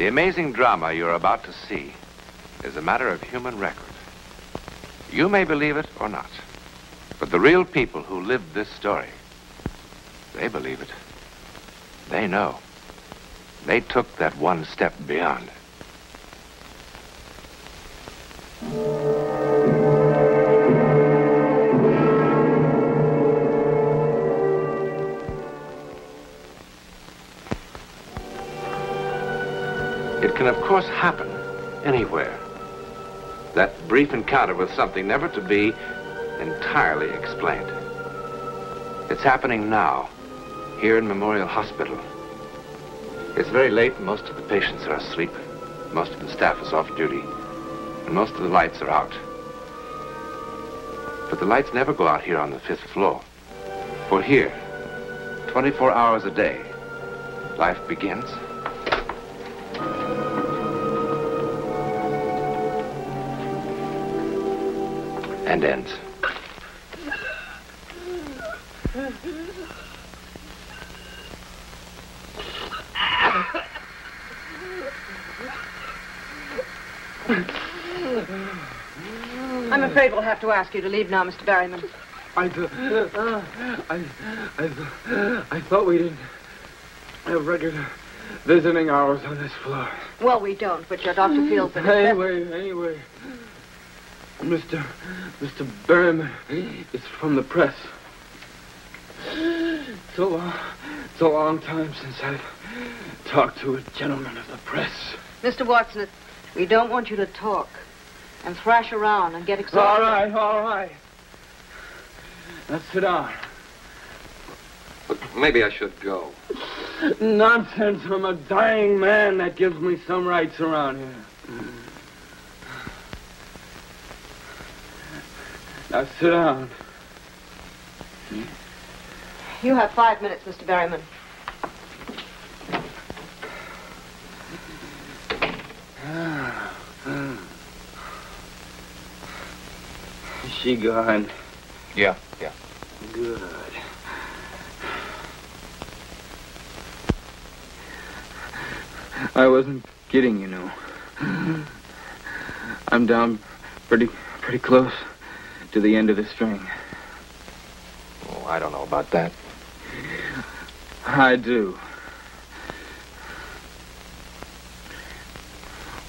The amazing drama you're about to see is a matter of human record. You may believe it or not, but the real people who lived this story, they believe it. They know. They took that one step beyond. It can, of course, happen anywhere. That brief encounter with something never to be entirely explained. It's happening now, here in Memorial Hospital. It's very late and most of the patients are asleep. Most of the staff is off duty. And most of the lights are out. But the lights never go out here on the 5th floor. For here, 24 hours a day, life begins and ends. I'm afraid we'll have to ask you to leave now, Mr. Berryman. I thought we didn't have regular visiting hours on this floor. Well, we don't, but your doctor feels that Anyway, Mr. Berryman is from the press. It's a long time since I've talked to a gentleman of the press. Mr. Watson, we don't want you to talk and thrash around and get exhausted. All right. Now sit down. But maybe I should go. Nonsense. I'm a dying man. That gives me some rights around here. Now sit down. You have 5 minutes, Mr. Berryman. Is she gone? Yeah. Good. I wasn't kidding, you know. I'm down pretty close to the end of the string. Oh, I don't know about that. I do.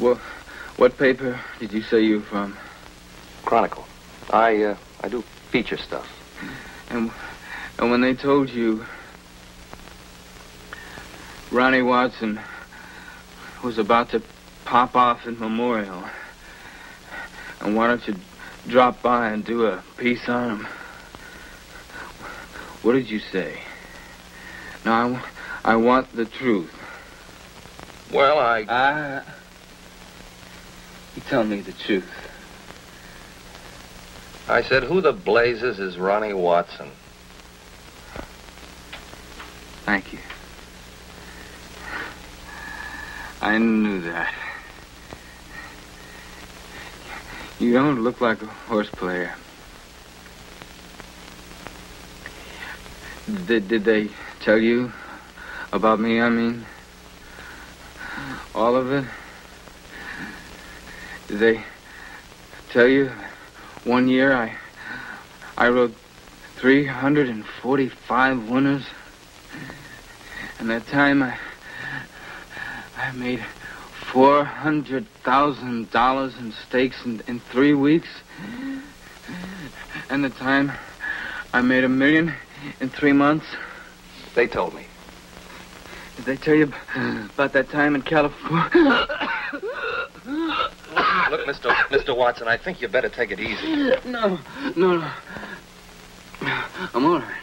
Well, what paper did you say you were from? Chronicle. I do feature stuff. And when they told you Ronnie Watson was about to pop off in Memorial, and why don't you drop by and do a piece on him? What did you say? Now, I want the truth. Well, You tell me the truth. I said, who the blazes is Ronnie Watson? Thank you. I knew that. You don't look like a horse player. Did they tell you about me, I mean? All of it? Did they tell you 1 year I wrote 345 winners? And that time I made $400,000 in stakes in 3 weeks? And the time I made $1 million in 3 months? They told me. Did they tell you about that time in California? Look, Mr. Watson, I think you better take it easy. No. I'm all right.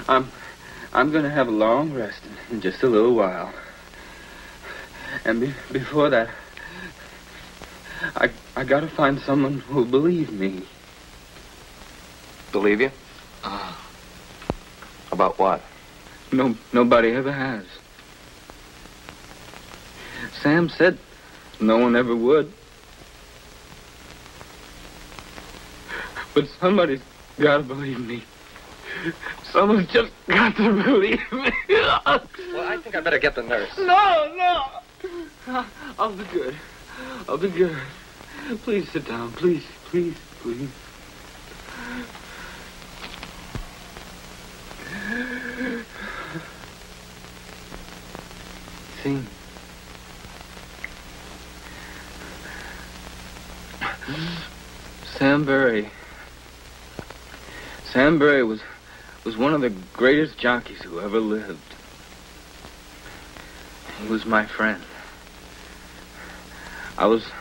I'm gonna have a long rest in just a little while. And before that, I gotta find someone who'll believe me. Believe you? About what? Nobody ever has. Sam said no one ever would. But somebody's gotta believe me. Someone's just got to relieve me. Well, I think I better get the nurse. No. I'll be good. I'll be good. Please sit down. Please. See? Sam Berry. Sam Berry was one of the greatest jockeys who ever lived. He was my friend. I was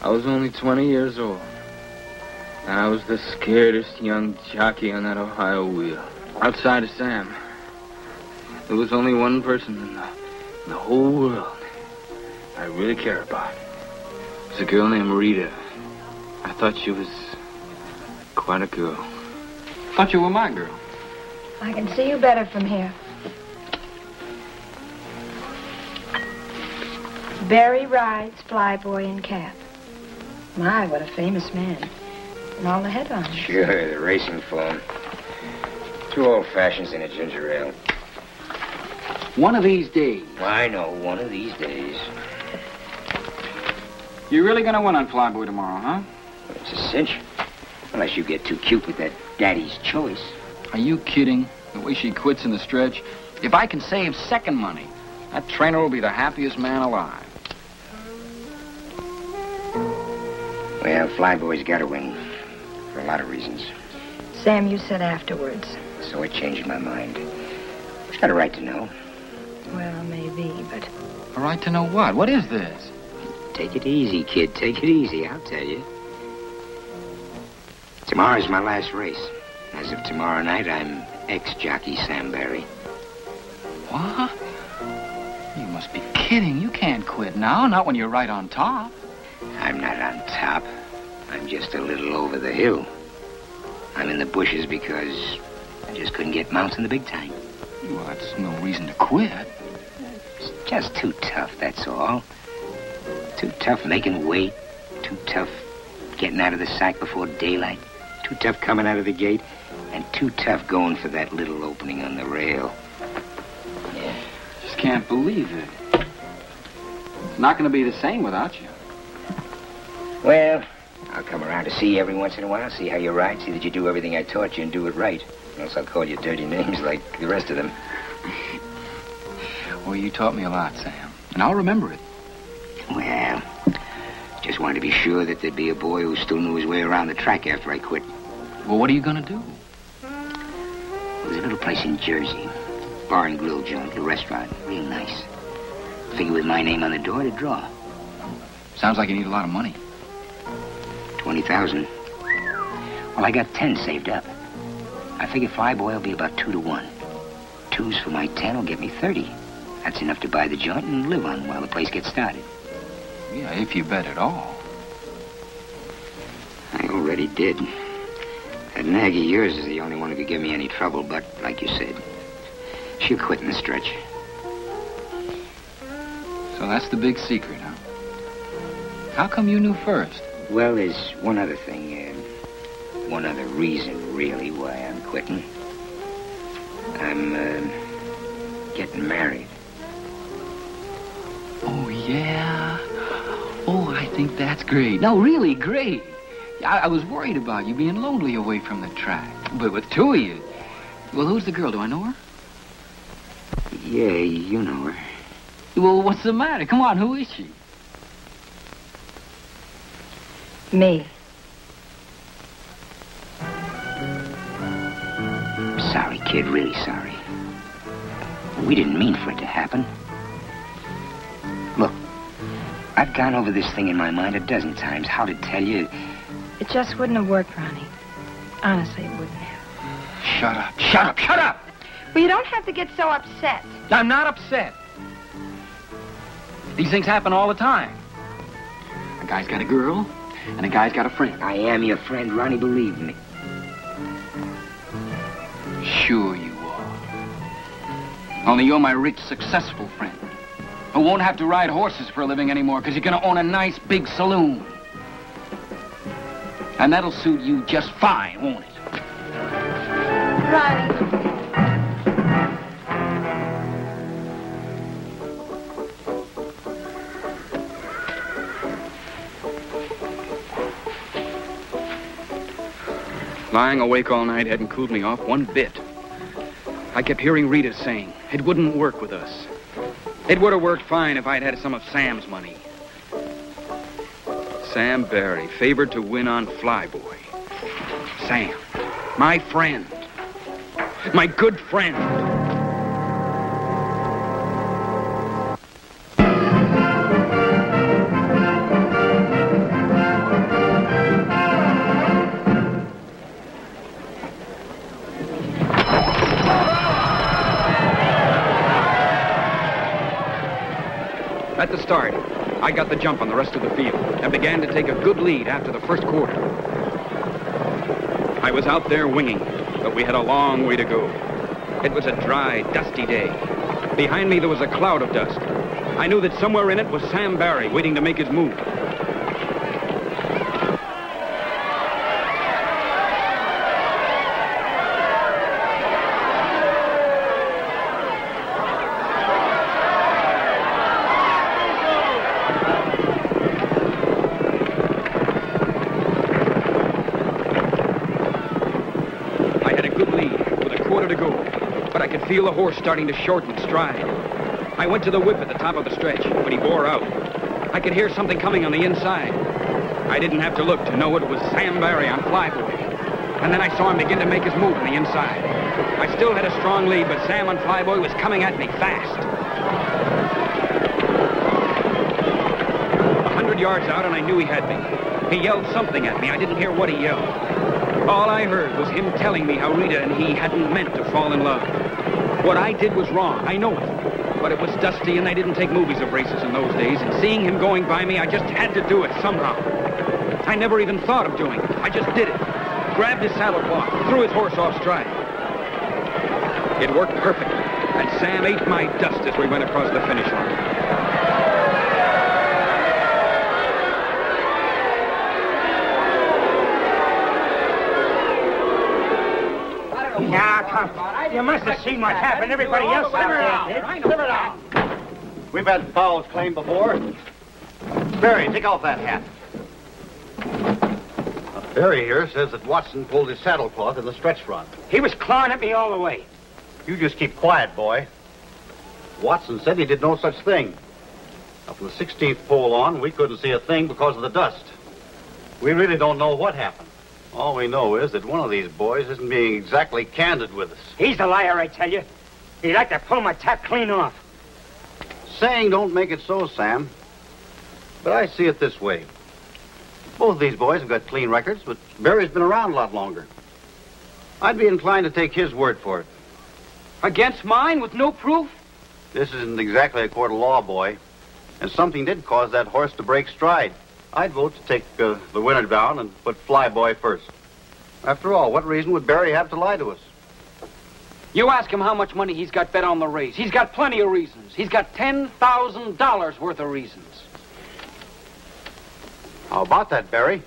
only 20 years old. And I was the scaredest young jockey on that Ohio wheel. Outside of Sam, there was only one person in the whole world I really care about. It was a girl named Rita. I thought she was quite a girl. Thought you were my girl. I can see you better from here. Barry rides Flyboy and Cap. My, what a famous man. And all the headlines. Sure, the racing form. 2 old fashions and a ginger ale. One of these days. I know, one of these days. You're really gonna win on Flyboy tomorrow, huh? Well, it's a cinch. Unless you get too cute with that daddy's choice. Are you kidding? The way she quits in the stretch. If I can save second money, that trainer will be the happiest man alive. Well, Flyboy's got to win. For a lot of reasons. Sam, you said afterwards. So it changed my mind. She's got a right to know. Well, maybe, but... A right to know what? What is this? Take it easy, kid. Take it easy, I'll tell you. Tomorrow's my last race. As of tomorrow night, I'm ex-jockey Sam Berry. What? You must be kidding. You can't quit now, not when you're right on top. I'm not on top. I'm just a little over the hill. I'm in the bushes because I just couldn't get mounts in the big time. Well, that's no reason to quit. It's just too tough, that's all. Too tough making weight. Too tough getting out of the sack before daylight. Too tough coming out of the gate. And too tough going for that little opening on the rail. Yeah. Just can't believe it. It's not going to be the same without you. Well, I'll come around to see you every once in a while, see how you ride, see that you do everything I taught you and do it right. Or else I'll call you dirty names like the rest of them. Well, you taught me a lot, Sam. And I'll remember it. Well, just wanted to be sure that there'd be a boy who still knew his way around the track after I quit. Well, what are you going to do? There's a little place in Jersey. Bar and grill joint, a restaurant. Real nice. Figure with my name on the door to draw. Sounds like you need a lot of money. 20,000. Well, I got 10 saved up. I figure Flyboy will be about 2 to 1. 2s for my 10 will get me 30. That's enough to buy the joint and live on while the place gets started. Yeah, if you bet at all. I already did. That nag of yours is the only one who could give me any trouble, but, like you said, she'll quit in the stretch. So that's the big secret, huh? How come you knew first? Well, there's one other thing, one other reason, really, why I'm quitting. I'm, getting married. Oh, yeah? Oh, I think that's great. No, really great. I was worried about you being lonely away from the track. But with 2 of you... Well, who's the girl? Do I know her? Yeah, you know her. Well, what's the matter? Come on, who is she? Me. Sorry, kid, really sorry. We didn't mean for it to happen. Look, I've gone over this thing in my mind a dozen times, how to tell you. It just wouldn't have worked, Ronnie. Honestly, it wouldn't have. Shut up. Shut up. Shut up! Well, you don't have to get so upset. I'm not upset. These things happen all the time. A guy's got a girl, and a guy's got a friend. I am your friend, Ronnie, believe me. Sure you are. Only you're my rich, successful friend, who won't have to ride horses for a living anymore because you're going to own a nice, big saloon. And that'll suit you just fine, won't it? Riley. Lying awake all night hadn't cooled me off one bit. I kept hearing Rita saying it wouldn't work with us. It would have worked fine if I'd had some of Sam's money. Sam Barry, favored to win on Flyboy. Sam, my friend. My good friend. At the start, I got the jump on the rest of the field and began to take a good lead after the first quarter. I was out there winging, but we had a long way to go. It was a dry, dusty day. Behind me, there was a cloud of dust. I knew that somewhere in it was Sam Barry waiting to make his move. Feel the horse starting to shorten stride. I went to the whip at the top of the stretch, but he bore out. I could hear something coming on the inside. I didn't have to look to know it was Sam Barry on Flyboy. And then I saw him begin to make his move on the inside. I still had a strong lead, but Sam on Flyboy was coming at me fast. 100 yards out, and I knew he had me. He yelled something at me. I didn't hear what he yelled. All I heard was him telling me how Rita and he hadn't meant to fall in love. What I did was wrong, I know it. But it was dusty, and they didn't take movies of races in those days, and seeing him going by me, I just had to do it somehow. I never even thought of doing it. I just did it. Grabbed his saddle cloth, threw his horse off stride. It worked perfectly, and Sam ate my dust as we went across the finish line. Now, come. You must have seen what happened. Everybody else out there did. We've had fouls claimed before. Barry, take off that hat. Barry here says that Watson pulled his saddlecloth in the stretch run. He was clawing at me all the way. You just keep quiet, boy. Watson said he did no such thing. Up from the 16th pole on, we couldn't see a thing because of the dust. We really don't know what happened. All we know is that one of these boys isn't being exactly candid with us. He's the liar, I tell you. He'd like to pull my tap clean off. Saying don't make it so, Sam. But I see it this way. Both of these boys have got clean records, but Barry's been around a lot longer. I'd be inclined to take his word for it. Against mine with no proof? This isn't exactly a court of law, boy. And something did cause that horse to break stride. I'd vote to take the winner down and put Flyboy first. After all, what reason would Barry have to lie to us? You ask him how much money he's got bet on the race. He's got plenty of reasons. He's got $10,000 worth of reasons. How about that, Barry?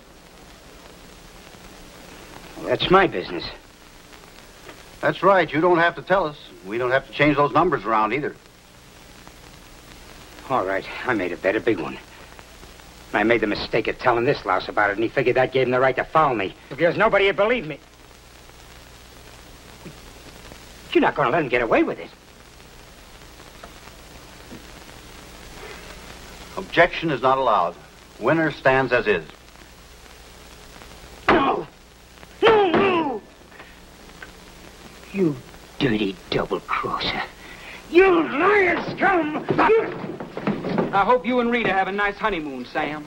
Well, that's my business. That's right. You don't have to tell us. We don't have to change those numbers around either. All right. I made a bet, a big one. I made the mistake of telling this louse about it, and he figured that gave him the right to foul me. Because nobody would believe me. You're not going to let him get away with it. Objection is not allowed. Winner stands as is. No! No, no! You dirty double-crosser. You liar scum! I hope you and Rita have a nice honeymoon, Sam.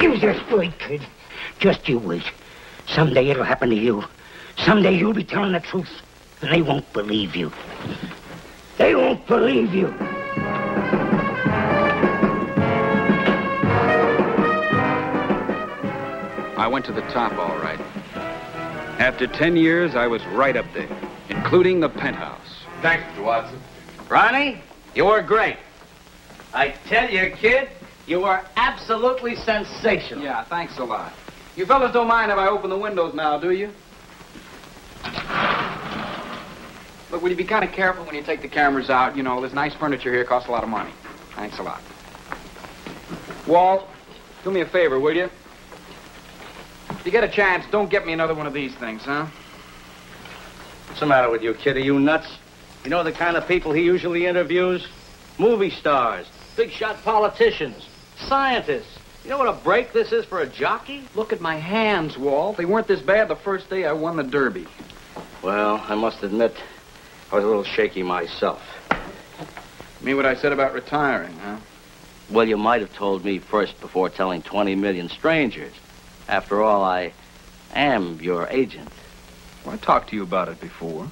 You just wait, kid. Just you wait. Someday it'll happen to you. Someday you'll be telling the truth, and they won't believe you. They won't believe you. I went to the top, all right. After 10 years, I was right up there, including the penthouse. Thanks, Mr. Watson. Ronnie, you were great. I tell you, kid, you were absolutely sensational. Yeah, thanks a lot. You fellas don't mind if I open the windows now, do you? Look, will you be kind of careful when you take the cameras out? You know, this nice furniture here costs a lot of money. Thanks a lot. Walt, do me a favor, will you? If you get a chance, don't get me another one of these things, huh? What's the matter with you, kid? Are you nuts? You know the kind of people he usually interviews? Movie stars, big shot politicians, scientists. You know what a break this is for a jockey? Look at my hands, Walt. They weren't this bad the first day I won the Derby. Well, I must admit, I was a little shaky myself. You mean what I said about retiring, huh? Well, you might have told me first before telling 20 million strangers. After all, I am your agent. Well, I talked to you about it before.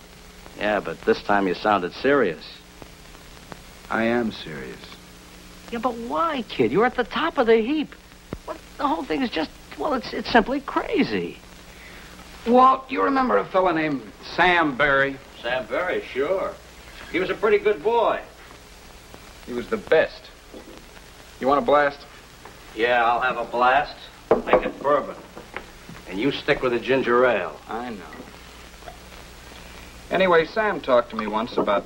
Yeah, but this time you sounded serious. I am serious. Yeah, but why, kid? You're at the top of the heap. What? The whole thing is just, well, it's simply crazy. Walt, you remember a fella named Sam Barry? Sam Barry, sure. He was a pretty good boy. He was the best. You want a blast? Yeah, I'll have a blast. Make it bourbon. And you stick with the ginger ale. I know. Anyway, Sam talked to me once about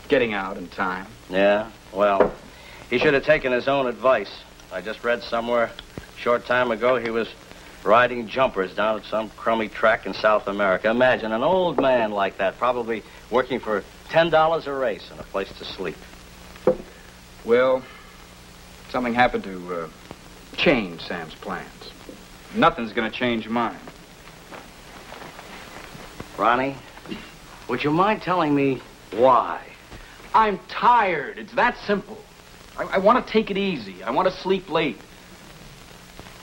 getting out in time. Yeah? Well, he should have taken his own advice. I just read somewhere a short time ago he was riding jumpers down at some crummy track in South America. Imagine an old man like that, probably working for $10 a race and a place to sleep. Well, something happened to change Sam's plans. Nothing's going to change mine. Ronnie, would you mind telling me why? I'm tired. It's that simple. I want to take it easy. I want to sleep late.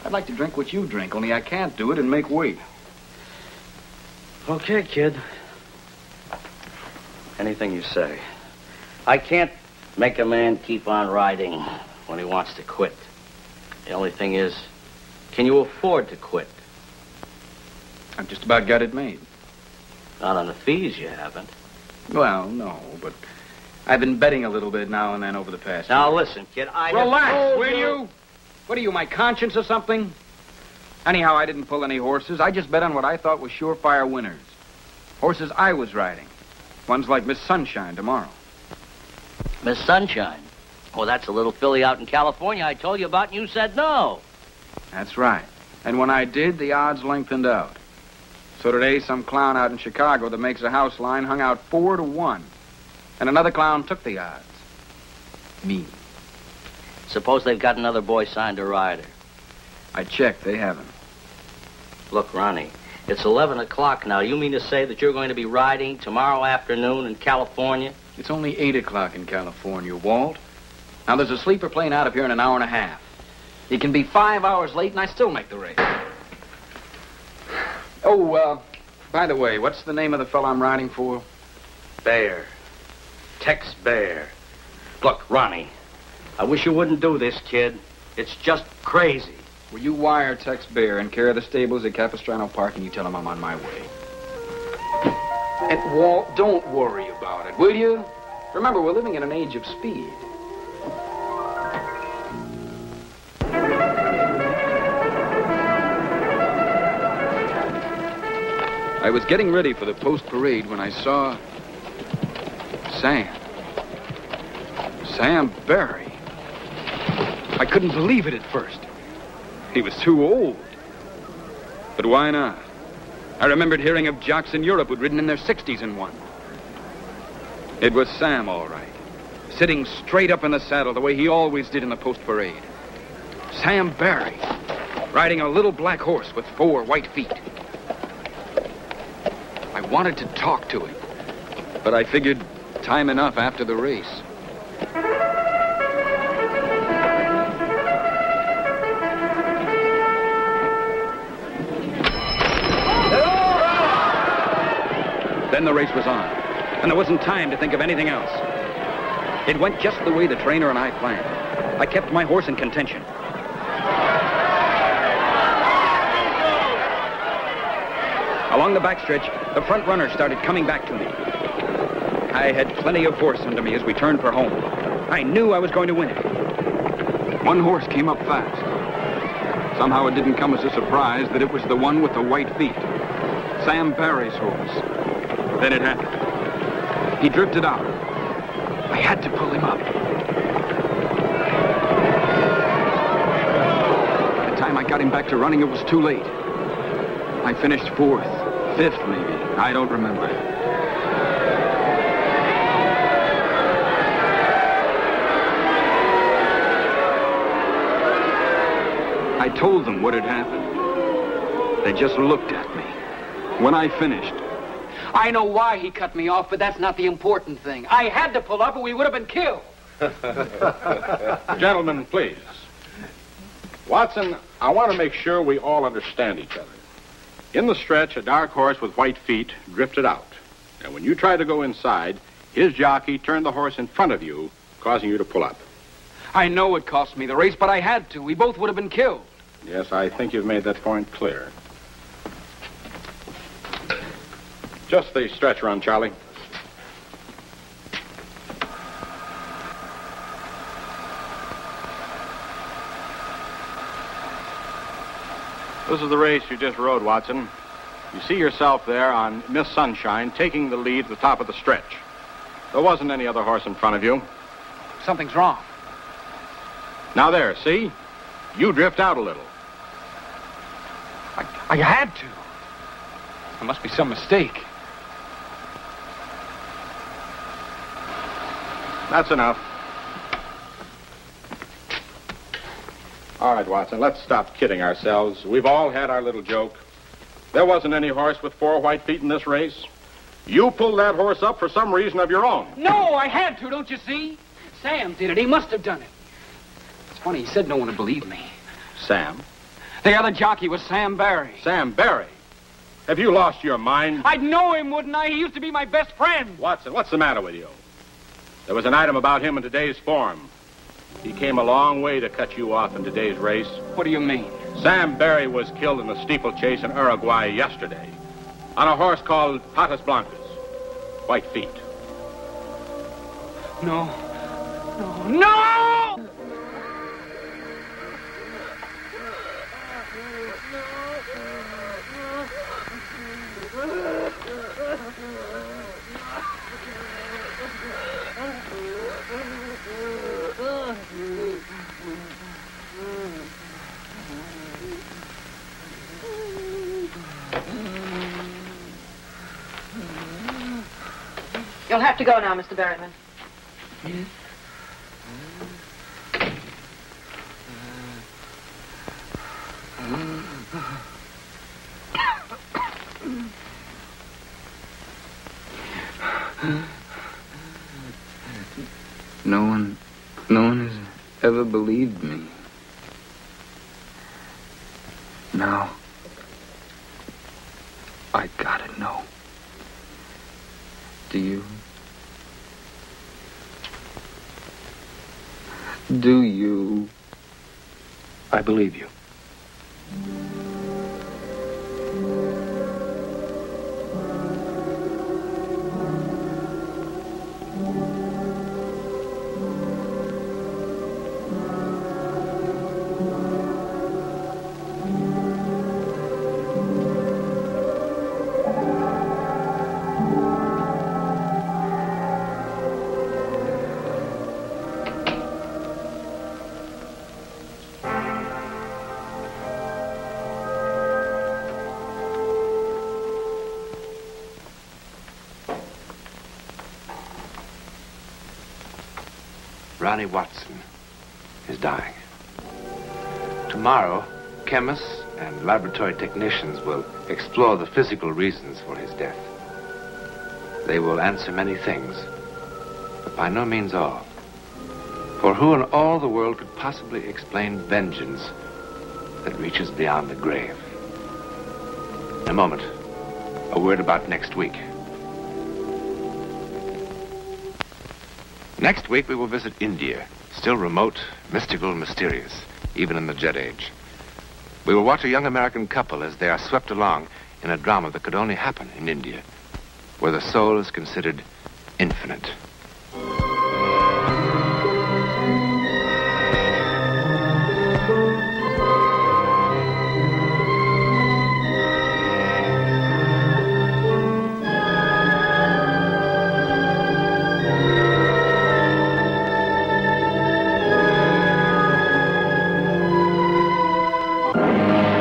I'd like to drink what you drink, only I can't do it and make weight. Okay, kid. Anything you say. I can't make a man keep on riding when he wants to quit. The only thing is, can you afford to quit? I've just about got it made. Not on the fees, you haven't. Well, no, but I've been betting a little bit now and then over the past Now, year. listen, kid, Relax, will you? What are you, my conscience or something? Anyhow, I didn't pull any horses. I just bet on what I thought was surefire winners. Horses I was riding. Ones like Miss Sunshine tomorrow. Miss Sunshine? Oh, that's a little filly out in California I told you about, and you said no. That's right. And when I did, the odds lengthened out. So today, some clown out in Chicago that makes a house line hung out 4-1. And another clown took the odds. Me. Suppose they've got another boy signed to rider. I checked. They haven't. Look, Ronnie, it's 11 o'clock now. You mean to say that you're going to be riding tomorrow afternoon in California? It's only 8 o'clock in California, Walt. Now, there's a sleeper plane out of here in an hour and a half. He can be 5 hours late, and I still make the race. Oh, by the way, what's the name of the fellow I'm riding for? Bear. Tex Bear. Look, Ronnie, I wish you wouldn't do this, kid. It's just crazy. Will you wire Tex Bear and care of the stables at Capistrano Park, and you tell him I'm on my way? And, Walt, don't worry about it, will you? Remember, we're living in an age of speed. I was getting ready for the post-parade when I saw Sam. Sam Barry. I couldn't believe it at first. He was too old. But why not? I remembered hearing of jocks in Europe who'd ridden in their 60s and won. It was Sam, all right. Sitting straight up in the saddle the way he always did in the post-parade. Sam Barry, riding a little black horse with 4 white feet. I wanted to talk to him, but I figured time enough after the race. Then the race was on, and there wasn't time to think of anything else. It went just the way the trainer and I planned. I kept my horse in contention. Along the backstretch, the front runner started coming back to me. I had plenty of force under me as we turned for home. I knew I was going to win it. One horse came up fast. Somehow it didn't come as a surprise that it was the one with the white feet. Sam Barry's horse. Then it happened. He drifted out. I had to pull him up. By the time I got him back to running, it was too late. I finished 4th, 5th maybe. I don't remember. I told them what had happened. They just looked at me. When I finished... I know why he cut me off, but that's not the important thing. I had to pull up or we would have been killed. Gentlemen, please. Watson, I want to make sure we all understand each other. In the stretch, a dark horse with white feet drifted out. And when you tried to go inside, his jockey turned the horse in front of you, causing you to pull up. I know it cost me the race, but I had to. We both would have been killed. Yes, I think you've made that point clear. Just the stretch run, Charlie. This is the race you just rode, Watson. You see yourself there on Miss Sunshine taking the lead at the top of the stretch. There wasn't any other horse in front of you. Something's wrong. Now there, see? You drift out a little. I had to. There must be some mistake. That's enough. All right, Watson, let's stop kidding ourselves. We've all had our little joke. There wasn't any horse with 4 white feet in this race. You pulled that horse up for some reason of your own. No, I had to, don't you see? Sam did it. He must have done it. It's funny, he said no one would believe me. Sam? The other jockey was Sam Barry. Sam Barry? Have you lost your mind? I'd know him, wouldn't I? He used to be my best friend. Watson, what's the matter with you? There was an item about him in today's form. He came a long way to cut you off in today's race. What do you mean? Sam Barry was killed in a steeplechase in Uruguay yesterday on a horse called Patas Blancas. White feet. No. No! You'll have to go now, Mr. Berryman. Yes? No one has ever believed me. Now, I gotta know. Do you? Do you? I believe you. Ronnie Watson is dying. Tomorrow, chemists and laboratory technicians will explore the physical reasons for his death. They will answer many things, but by no means all. For who in all the world could possibly explain vengeance that reaches beyond the grave? In a moment, a word about next week. Next week, we will visit India, still remote, mystical, mysterious, even in the Jet Age. We will watch a young American couple as they are swept along in a drama that could only happen in India, where the soul is considered infinite. Bye.